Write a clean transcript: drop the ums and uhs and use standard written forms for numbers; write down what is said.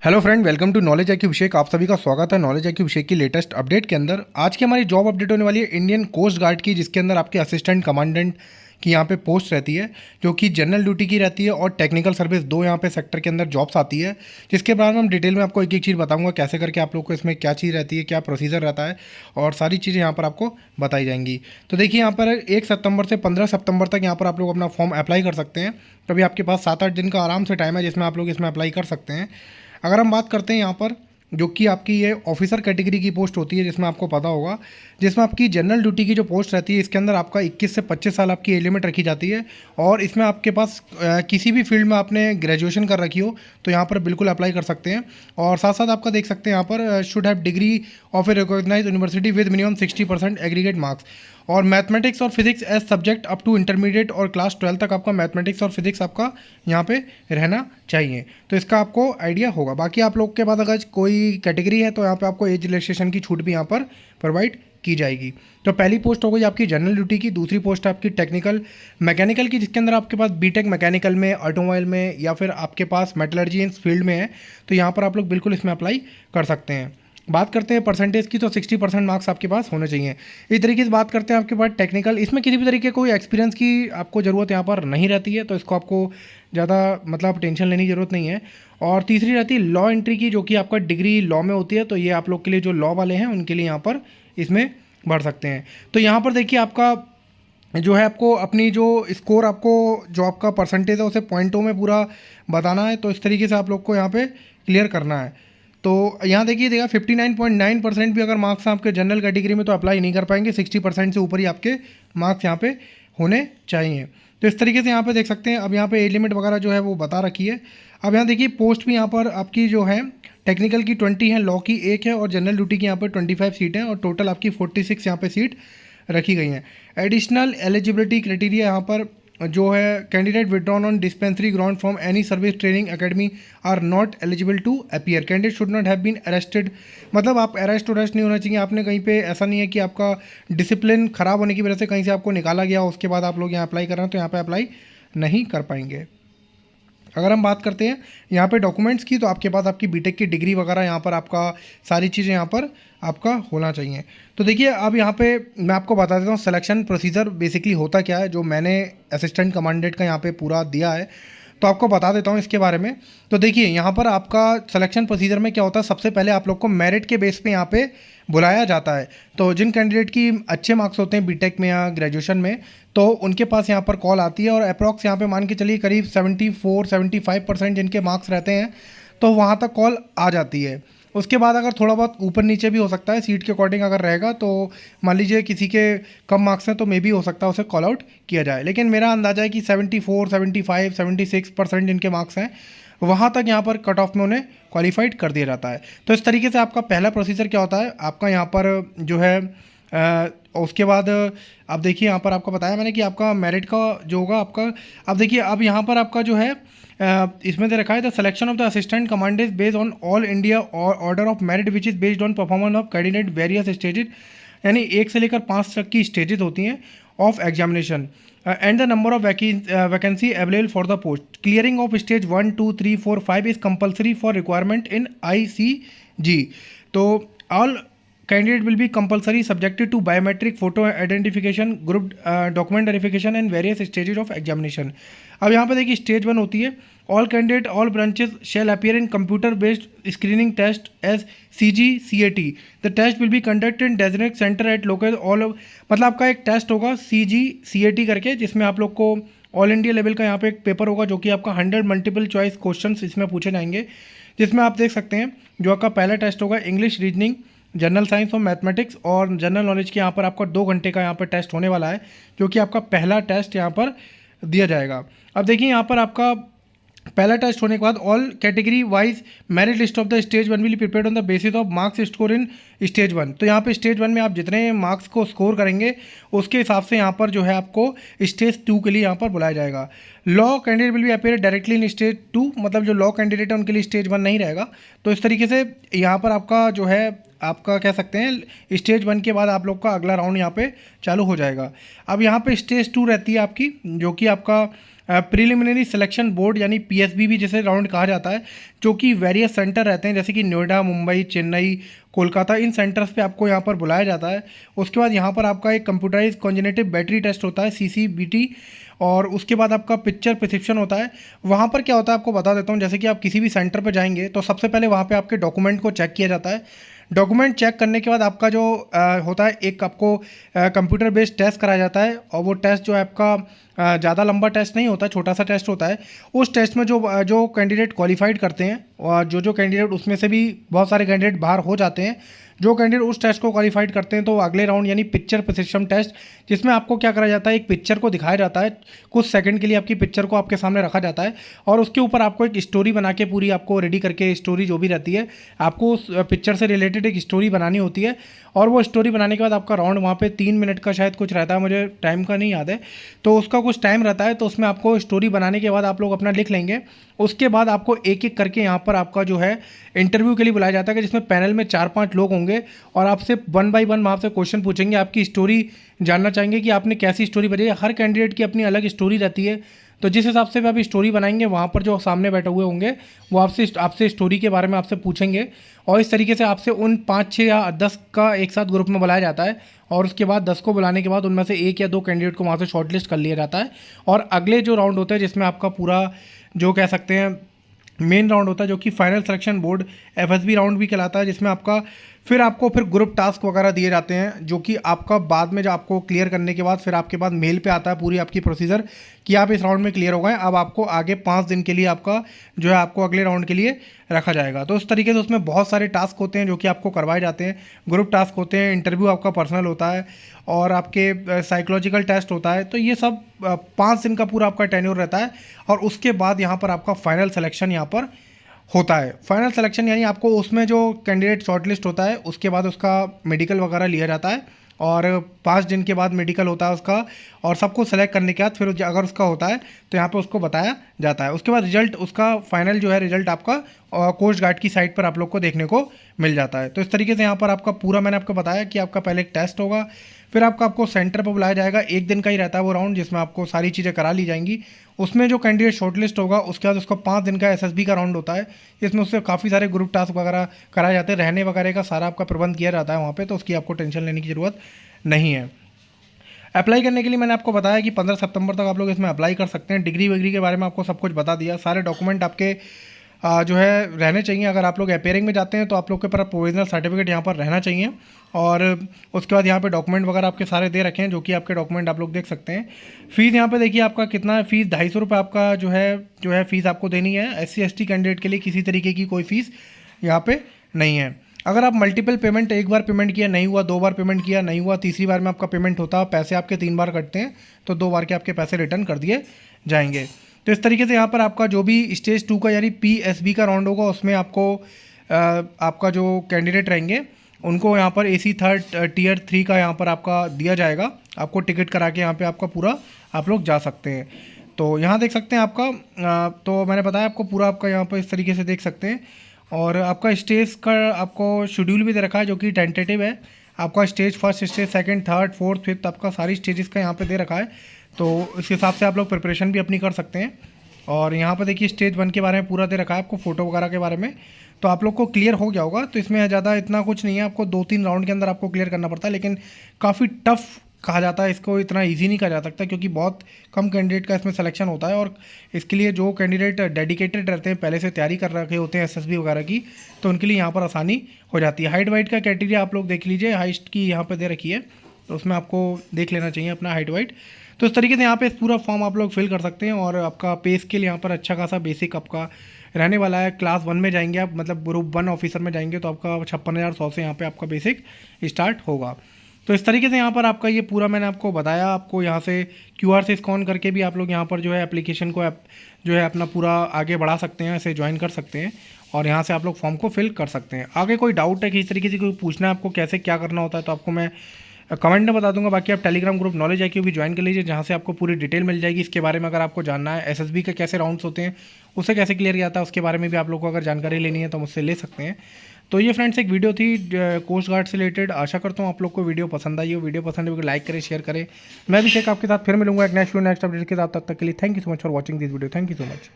Hello friend, welcome to knowledge IQ Abhishek. आप सभी का स्वागत है नॉलेज IQ अभिषेक की लेटेस्ट अपडेट के अंदर। आज की हमारी जॉब अपडेट होने वाली है इंडियन कोस्ट गार्ड की, जिसके अंदर आपके असिस्टेंट कमांडेंट की यहाँ पे पोस्ट रहती है, जो कि जनरल ड्यूटी की रहती है, और टेक्निकल सर्विस दो यहाँ पे सेक्टर के अंदर जॉब्स आती है, जिसके बारे में हम डिटेल में आपको एक एक चीज़ बताऊंगा, कैसे करके आप लोग को इसमें क्या चीज़ रहती है, क्या प्रोसीजर रहता है, और सारी चीज़ें यहाँ पर आपको बताई जाएंगी। तो देखिए, यहाँ पर 1 सितंबर से 15 सितंबर तक यहाँ पर आप लोग अपना फॉर्म अप्लाई कर सकते हैं। तो अभी आपके पास 7-8 दिन का आराम से टाइम है, जिसमें आप लोग इसमें अप्लाई कर सकते हैं। अगर हम बात करते हैं यहाँ पर, जो कि आपकी ये ऑफिसर कैटेगरी की पोस्ट होती है, जिसमें आपको पता होगा, जिसमें आपकी जनरल ड्यूटी की जो पोस्ट रहती है, इसके अंदर आपका 21 से 25 साल आपकी एज लिमिट रखी जाती है। और इसमें आपके पास किसी भी फील्ड में आपने ग्रेजुएशन कर रखी हो तो यहाँ पर बिल्कुल अप्लाई कर सकते हैं। और साथ साथ आपका देख सकते हैं यहाँ पर should have degree of a recognise university with minimum 60% aggregate marks, और मैथमेटिक्स और physics as subject up to intermediate और क्लास 12 तक आपका मैथमेटिक्स और फिजिक्स आपका यहाँ पे रहना चाहिए। तो इसका आपको आइडिया होगा। बाकी आप लोग के पास अगर कोई कैटेगरी है तो यहाँ पे आपको एज रिलैक्सेशन की छूट भी यहाँ पर प्रोवाइड की जाएगी। तो पहली पोस्ट हो गई आपकी जनरल ड्यूटी की। दूसरी पोस्ट है आपकी टेक्निकल मैकेनिकल की, जिसके अंदर आपके पास बीटेक मैकेनिकल में, ऑटोमोबाइल में, या फिर आपके पास मेटलर्जी इस फील्ड में है, तो यहाँ पर आप लोग बिल्कुल इसमें अप्लाई कर सकते हैं। बात करते हैं परसेंटेज की, तो 60% मार्क्स आपके पास होने चाहिए। इस तरीके से बात करते हैं आपके पास टेक्निकल, इसमें किसी भी तरीके कोई एक्सपीरियंस की आपको ज़रूरत यहाँ पर नहीं रहती है, तो इसको आपको ज़्यादा मतलब टेंशन लेने की ज़रूरत नहीं है। और तीसरी रहती है लॉ एंट्री की, जो कि आपका डिग्री लॉ में होती है, तो ये आप लोग के लिए जो लॉ वाले हैं उनके लिए यहाँ पर इसमें बढ़ सकते हैं। तो यहाँ पर देखिए, आपका जो है आपको अपनी जो स्कोर, आपको जो आपका परसेंटेज है उसे पॉइंटों में पूरा बताना है। तो इस तरीके से आप लोग को यहाँ पे क्लियर करना है। तो यहाँ देखिए, 59.9% भी अगर मार्क्स हैं आपके जनरल कैटेगरी में तो अप्लाई नहीं कर पाएंगे। 60% से ऊपर ही आपके मार्क्स यहाँ पे होने चाहिए। तो इस तरीके से यहाँ पे देख सकते हैं। अब यहाँ पे एज लिमिट वगैरह जो है वो बता रखी है। अब यहाँ देखिए, पोस्ट भी यहाँ पर आपकी जो है टेक्निकल की 20 है, लॉ की 1 है, और जनरल ड्यूटी की यहाँ पर 25 सीट हैं, और टोटल आपकी 46 यहाँ पे सीट रखी गई हैं। एडिशनल एलिजिबिलिटी क्राइटेरिया यहाँ पर जो है, candidate withdrawn on dispensary ground from any service training academy are not eligible to appear. Candidate should not have been arrested, मतलब आप अरेस्ट नहीं होना चाहिए। आपने कहीं पे ऐसा नहीं है कि आपका डिसिप्लिन खराब होने की वजह से कहीं से आपको निकाला गया, उसके बाद आप लोग यहाँ अप्लाई कर रहे हैं, तो यहाँ पे अप्लाई नहीं कर पाएंगे। अगर हम बात करते हैं यहाँ पे डॉक्यूमेंट्स की, तो आपके पास आपकी बीटेक की डिग्री वगैरह यहाँ पर आपका सारी चीज़ें यहाँ पर आपका होना चाहिए। तो देखिए, अब यहाँ पे मैं आपको बता देता हूँ सिलेक्शन प्रोसीजर बेसिकली होता क्या है, जो मैंने असिस्टेंट कमांडेंट का यहाँ पे पूरा दिया है, तो आपको बता देता हूँ इसके बारे में। तो देखिए, यहाँ पर आपका सिलेक्शन प्रोसीजर में क्या होता है, सबसे पहले आप लोग को मेरिट के बेस पे यहाँ पे बुलाया जाता है। तो जिन कैंडिडेट की अच्छे मार्क्स होते हैं बीटेक में या ग्रेजुएशन में, तो उनके पास यहाँ पर कॉल आती है, और अप्रॉक्स यहाँ पे मान के चलिए करीब 74-75% जिनके मार्क्स रहते हैं, तो वहाँ तक कॉल आ जाती है। उसके बाद अगर थोड़ा बहुत ऊपर नीचे भी हो सकता है, सीट के अकॉर्डिंग अगर रहेगा, तो मान लीजिए किसी के कम मार्क्स हैं तो मे भी हो सकता है उसे कॉल आउट किया जाए। लेकिन मेरा अंदाजा है कि 74, 75, 76% जिनके मार्क्स हैं, वहाँ तक यहाँ पर कट ऑफ में उन्हें क्वालिफाइड कर दिया जाता है। तो इस तरीके से आपका पहला प्रोसीजर क्या होता है, आपका यहाँ पर जो है उसके बाद अब देखिए, यहाँ पर आपको बताया मैंने कि आपका मेरिट का जो होगा आपका, अब देखिए, अब यहाँ पर आपका जो है इसमें दे रखा है, the selection of the assistant commander is based on all India order of merit which is based on performance of candidate various stages, यानी 1 से लेकर 5 तक की स्टेजेस होती हैं of examination, and the number of vacancy available for the post. Clearing of stage 1, 2, 3, 4, 5 is compulsory for requirement in ICG। तो all candidate will be compulsory subjected to biometric photo identification, group document verification and various stages of examination. अब यहाँ पे देखिए, stage 1 होती है, all candidate all branches shall appear in computer based screening test as CG-CAT। The test will be conduct in designated centre at local all, मतलब आपका एक test होगा CG-CAT करके, जिसमें आप लोग को ऑल इंडिया लेवल का यहाँ पे एक पेपर होगा, जो कि आपका 100 मल्टीपल चॉइस क्वेश्चन इसमें पूछे जाएंगे, जिसमें आप देख सकते हैं जो आपका पहला टेस्ट होगा इंग्लिश, रीजनिंग, जनरल साइंस और मैथमेटिक्स, और जनरल नॉलेज के यहाँ पर आपका 2 घंटे का यहाँ पर टेस्ट होने वाला है, जो कि आपका पहला टेस्ट यहाँ पर दिया जाएगा। अब देखिए, यहाँ पर आपका पहला टेस्ट होने के बाद all category wise merit list of the stage 1 will prepared on the basis of marks score in stage 1। तो यहाँ पे स्टेज 1 में आप जितने मार्क्स को स्कोर करेंगे, उसके हिसाब से यहाँ पर जो है आपको स्टेज 2 के लिए यहाँ पर बुलाया जाएगा। Law candidate will B appear directly in stage 2, मतलब जो लॉ कैंडिडेट है उनके लिए स्टेज 1 नहीं रहेगा। तो इस तरीके से यहाँ पर आपका जो है, आपका कह सकते हैं स्टेज 1 के बाद आप लोग का अगला राउंड यहाँ पे चालू हो जाएगा। अब यहाँ पे स्टेज 2 रहती है आपकी, जो कि आपका प्रिलिमिनरी सिलेक्शन बोर्ड यानी पीएसबी भी जिसे राउंड कहा जाता है, जो कि वेरियस सेंटर रहते हैं जैसे कि नोएडा, मुंबई, चेन्नई, कोलकाता, इन सेंटर्स पे आपको यहाँ पर बुलाया जाता है। उसके बाद यहाँ पर आपका एक कंप्यूटराइज कॉन्जेनेटिव बैटरी टेस्ट होता है, सीसीबीटी, और उसके बाद आपका पिक्चर प्रिस्क्रिप्शन होता है। वहाँ पर क्या होता है आपको बता देता हूँ। जैसे कि आप किसी भी सेंटर पर जाएंगे तो सबसे पहले वहाँ पर आपके डॉक्यूमेंट को चेक किया जाता है। डॉक्यूमेंट चेक करने के बाद आपका जो होता है, एक आपको कंप्यूटर बेस्ड टेस्ट कराया जाता है, और वो टेस्ट जो है आपका ज़्यादा लंबा टेस्ट नहीं होता, छोटा सा टेस्ट होता है। उस टेस्ट में जो कैंडिडेट क्वालिफाइड करते हैं, और जो कैंडिडेट, उसमें से भी बहुत सारे कैंडिडेट बाहर हो जाते हैं, जो कैंडिडेट उस टेस्ट को क्वालिफाइड करते हैं तो अगले राउंड यानी पिक्चर प्रिस्क्रिप्शन टेस्ट, जिसमें आपको क्या करा जाता है, एक पिक्चर को दिखाया जाता है, कुछ सेकंड के लिए आपकी पिक्चर को आपके सामने रखा जाता है, और उसके ऊपर आपको एक स्टोरी बना के पूरी आपको रेडी करके, स्टोरी जो भी रहती है, आपको उस पिक्चर से रिलेटेड एक स्टोरी बनानी होती है। और वो स्टोरी बनाने के बाद आपका राउंड वहाँ पे 3 मिनट का शायद कुछ रहता है, मुझे टाइम का नहीं याद है, तो उसका कुछ टाइम रहता है। तो उसमें आपको स्टोरी बनाने के बाद आप लोग अपना लिख लेंगे। उसके बाद आपको एक एक करके यहाँ पर आपका जो है इंटरव्यू के लिए बुलाया जाता है, कि जिसमें पैनल में 4-5 लोग होंगे, और आपसे 1 बाय 1 वहाँ से क्वेश्चन पूछेंगे, आपकी स्टोरी जानना चाहेंगे कि आपने कैसी स्टोरी बनाई है। हर कैंडिडेट की अपनी अलग स्टोरी रहती है, तो जिस हिसाब से भी आप स्टोरी बनाएंगे, वहाँ पर जो सामने बैठे हुए होंगे वो आपसे स्टोरी के बारे में आपसे पूछेंगे, और इस तरीके से आपसे उन 5, 6 या 10 का एक साथ ग्रुप में बुलाया जाता है। और उसके बाद 10 को बुलाने के बाद उनमें से 1 या 2 कैंडिडेट को वहाँ से शॉर्टलिस्ट कर लिया जाता है, और अगले जो राउंड होता है, जिसमें आपका पूरा जो कह सकते हैं मेन राउंड होता है, जो कि final selection board FSB round भी कहलाता है, जिसमें आपको फिर ग्रुप टास्क वगैरह दिए जाते हैं, जो कि आपका बाद में जो आपको क्लियर करने के बाद फिर आपके पास मेल पे आता है पूरी आपकी प्रोसीजर कि आप इस राउंड में क्लियर हो गए। अब आपको आगे 5 दिन के लिए आपका जो है आपको अगले राउंड के लिए रखा जाएगा। तो उस तरीके से उसमें बहुत सारे टास्क होते हैं जो कि आपको करवाए जाते हैं, ग्रुप टास्क होते हैं, इंटरव्यू आपका पर्सनल होता है, और आपके साइकोलॉजिकल टेस्ट होता है। तो ये सब 5 दिन का पूरा आपका टेन्योर रहता है, और उसके बाद यहाँ पर आपका फाइनल सिलेक्शन यहाँ पर होता है। फाइनल सिलेक्शन यानी आपको उसमें जो कैंडिडेट शॉर्टलिस्ट होता है, उसके बाद उसका मेडिकल वगैरह लिया जाता है, और 5 दिन के बाद मेडिकल होता है उसका, और सबको सेलेक्ट करने के बाद फिर अगर उसका होता है तो यहाँ पे उसको बताया जाता है। उसके बाद रिजल्ट, उसका फाइनल जो है रिजल्ट आपका कोस्ट गार्ड की साइट पर आप लोग को देखने को मिल जाता है। तो इस तरीके से यहाँ पर आपका पूरा मैंने आपको बताया कि आपका पहले एक टेस्ट होगा, फिर आपको सेंटर पर बुलाया जाएगा, 1 दिन का ही रहता है वो राउंड, जिसमें आपको सारी चीज़ें करा ली जाएंगी। उसमें जो कैंडिडेट शॉर्टलिस्ट होगा, उसके बाद उसका 5 दिन का एसएसबी का राउंड होता है, इसमें उससे काफ़ी सारे ग्रुप टास्क वगैरह कराए जाते हैं, रहने वगैरह का सारा आपका प्रबंध किया जाता है वहाँ पे, तो उसकी आपको टेंशन लेने की ज़रूरत नहीं है। अप्लाई करने के लिए मैंने आपको बताया कि 15 सितंबर तक आप लोग इसमें अप्लाई कर सकते हैं। डिग्री वगैरह के बारे में आपको सब कुछ बता दिया, सारे डॉक्यूमेंट आपके जो है रहने चाहिए। अगर आप लोग अपेयरिंग में जाते हैं तो आप लोग के पास प्रोविजनल सर्टिफिकेट यहाँ पर रहना चाहिए, और उसके बाद यहाँ पे डॉक्यूमेंट वगैरह आपके सारे दे रखे हैं, जो कि आपके डॉक्यूमेंट आप लोग देख सकते हैं। फ़ीस यहाँ पे देखिए आपका कितना है, फ़ीस 250 रुपये आपका जो है फ़ीस आपको देनी है। SC/ST कैंडिडेट के लिए किसी तरीके की कोई फ़ीस यहाँ पे नहीं है। अगर आप मल्टीपल पेमेंट, एक बार पेमेंट किया नहीं हुआ, 2 बार पेमेंट किया नहीं हुआ, तीसरी बार में आपका पेमेंट होता है, पैसे आपके 3 बार कटते हैं, तो 2 बार के आपके पैसे रिटर्न कर दिए जाएंगे। तो इस तरीके से यहाँ पर आपका जो भी स्टेज 2 का यानी PSB का राउंड होगा, उसमें आपका जो कैंडिडेट रहेंगे उनको यहाँ पर AC टियर 3 का यहाँ पर आपका दिया जाएगा, आपको टिकट करा के यहाँ पे आपका पूरा आप लोग जा सकते हैं। तो यहाँ देख सकते हैं आपका तो मैंने बताया आपको पूरा आपका यहाँ पर इस तरीके से देख सकते हैं, और आपका स्टेज का आपको शेड्यूल भी दे रखा है, जो कि टेंटेटिव है। आपका स्टेज 1, स्टेज 2, 3, 4, 5 आपका सारी स्टेजेस का यहाँ पे दे रखा है, तो इस हिसाब से आप लोग प्रिपरेशन भी अपनी कर सकते हैं। और यहाँ पर देखिए स्टेज 1 के बारे में पूरा दे रखा है आपको, फ़ोटो वगैरह के बारे में, तो आप लोग को क्लियर हो गया होगा। तो इसमें ज़्यादा इतना कुछ नहीं है, आपको 2-3 राउंड के अंदर आपको क्लियर करना पड़ता है, लेकिन काफ़ी टफ कहा जाता है इसको, इतना इजी नहीं कहा जा सकता, क्योंकि बहुत कम कैंडिडेट का इसमें सिलेक्शन होता है। और इसके लिए जो कैंडिडेट डेडिकेटेड रहते हैं, पहले से तैयारी कर रखे होते हैं SSB वगैरह की, तो उनके लिए यहाँ पर आसानी हो जाती है। हाइट वाइट का क्राइटेरिया आप लोग देख लीजिए, हाइट की यहाँ पर दे रखी है, तो उसमें आपको देख लेना चाहिए अपना हाइट वाइट। तो इस तरीके से यहाँ पे पूरा फॉर्म आप लोग फिल कर सकते हैं, और आपका पे स्केल यहाँ पर अच्छा खासा बेसिक आपका रहने वाला है। क्लास 1 में जाएंगे आप, मतलब ग्रुप 1 ऑफिसर में जाएंगे, तो आपका 56,100 से यहाँ पे आपका बेसिक स्टार्ट होगा। तो इस तरीके से यहाँ पर आपका ये पूरा मैंने आपको बताया। आपको यहाँ से QR से स्कैन करके भी आप लोग यहाँ पर जो है एप्लीकेशन को जो है अपना पूरा आगे बढ़ा सकते हैं, ऐसे ज्वाइन कर सकते हैं, और यहाँ से आप लोग फॉर्म को फिल कर सकते हैं। आगे कोई डाउट है कि इस तरीके से कोई पूछना है आपको कैसे क्या करना होता है, तो आपको मैं कमेंट में बता दूंगा। बाकी आप टेलीग्राम ग्रुप नॉलेज IQ भी ज्वाइन कर लीजिए, जहाँ से आपको पूरी डिटेल मिल जाएगी इसके बारे में। अगर आपको जानना है SSB के कैसे राउंड्स होते हैं, उसे कैसे क्लियर किया जाता है, उसके बारे में भी आप लोग को अगर जानकारी लेनी है तो मुझसे ले सकते हैं। तो ये फ्रेंड्स एक वीडियो थी कोस्ट गार्ड से रिलेटेड। आशा करता हूँ आप लोग को वीडियो पसंद आई हो। वीडियो पसंद है तो लाइक करें, शेयर करें। मैं भी शेख आपके साथ फिर मिलूंगा एक नेक्स्ट अपडेट के साथ। तब तक के लिए thank you so much for watching this video. Thank you so much.